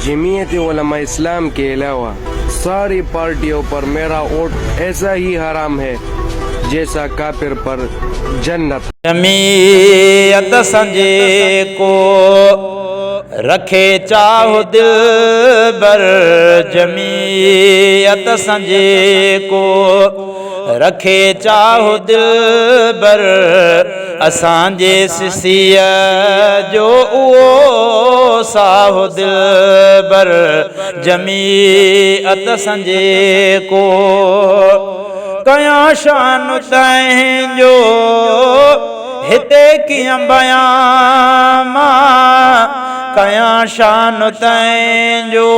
जमीयत उलमा इस्लाम के अलावा सारी पार्टियों पर मेरा वोट ऐसा ही हराम है जैसा काफिर पर जन्नत। जमीयत संजे को रखे चाहो दिल बर, जमीयत संजे को रखे चाहो दिल बर, असांजे सिसिया जो उहो साहो दिल बर, जमीयत संजे को कया शान तंहिंजो हिते कीअं बयां मां, कया शान तंहिंजो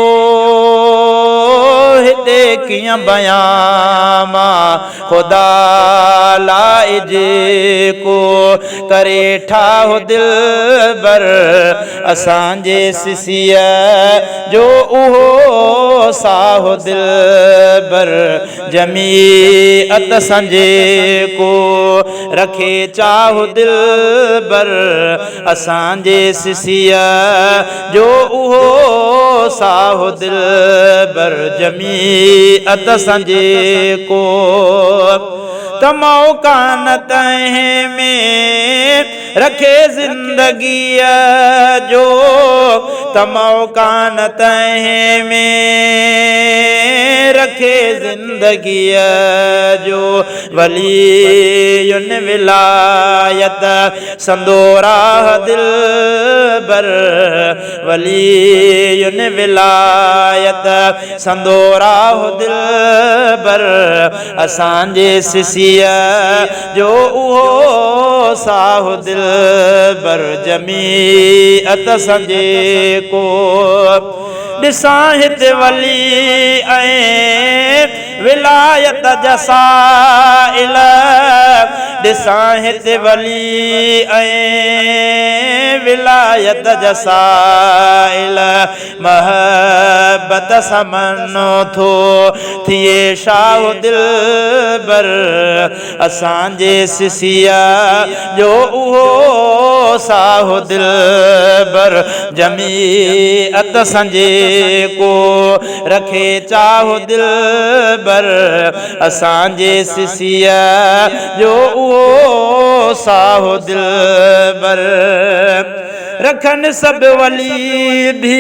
हिते कीअं बयां मां, खुदा लाइ जेको करे ठाहो दिल बर, असांजे सिसिया जो उहो साहो दिल बर, जमीयत संजे को रखे चाहो दिल बर, असांजे सिसिया जो उहो साहो दिल बर, जमीयत संजे को तमो कान तंहिं में रखे जिंदगीअ जो, तमो कान तंहिं में रखे जिंदगीअ जो, वलीयुन विलायत संदोरा दिल बर, वलीयुन विलायत संदोरा दिल बर, असांजे सिसिया जो उहो साहो दिल बर, जमीयत संजे को ॾिसां हिते वली ऐं विलायत जसाइल, ॾिसां हिते वली ऐं विलायत जसाइल, महबत समनो थो थिए शाहो दिल बर, असांजे सिसिया जो उहो साहो दिल बर, जमीयत संजे को रखे चाहो दिल बर, असांजे सिसिया जो उहो साहो दिल बर, रखन सब वली भी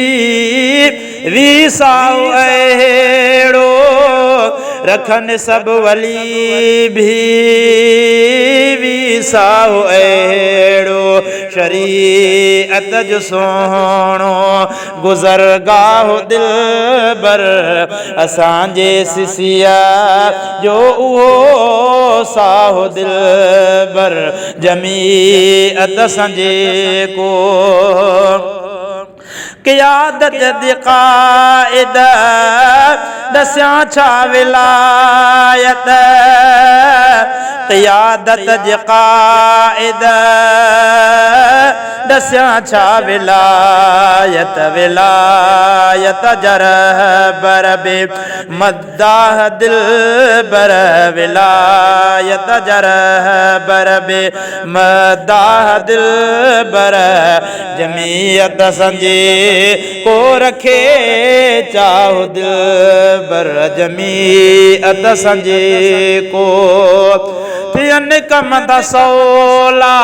साहो अहिड़ो, रखन सब वली भी साहो अहिड़ो, शरीअत जो सोहणो गुज़रगाहो दिल बर, असांजे सिसिया जो उहो साहो दिल बर, जमीयत संजे को क़यादत दी क़ाइद दस्यां छा विलायत, क़यादत जी क़ाइद दस्यां छा विलायत, विलायत जरबर बे मद्दाह दिल बर, विलायत जरबर बे मद्दाह दिल बर, जमीयत संजे को रखे चाहो दिल बर, जमीयत संजे को थियन कम दसौला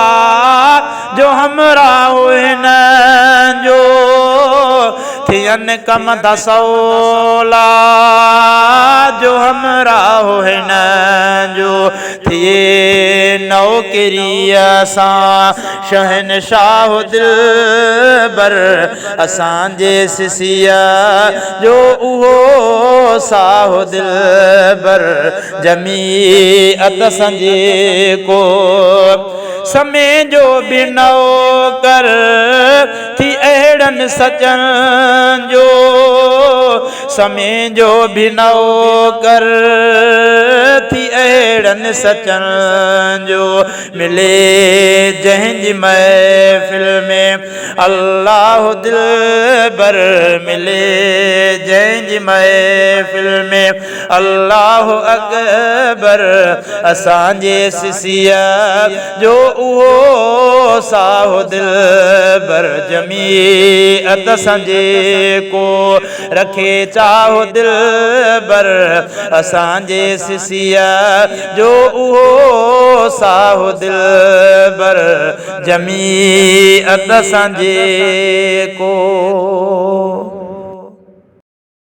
जो हमरा हुन जो, थियन कम दसौला जो हमरा हुन जो, थिए नौकरीअ सां शहनशाह दिल बर, असांजे सिसिया जो उहो साहो दिल बर, जमीयत संजे को समय जो भी नौकर थी अहिड़न सचन जो, समय जो भी नौकर थी अहिड़न सचन जो, मिले जंहिंजी महफ़िल में अल्लाह दिल बर, मिले जंहिंजी महफ़िल में अल्लाह अकबर असांजे सिसिया जो उहो साहो दिलबर जमीअत संजे को रखे चाहो दिलबर असांजे सिसिया जो उहो साहो दिलबर जमीअत संजे को।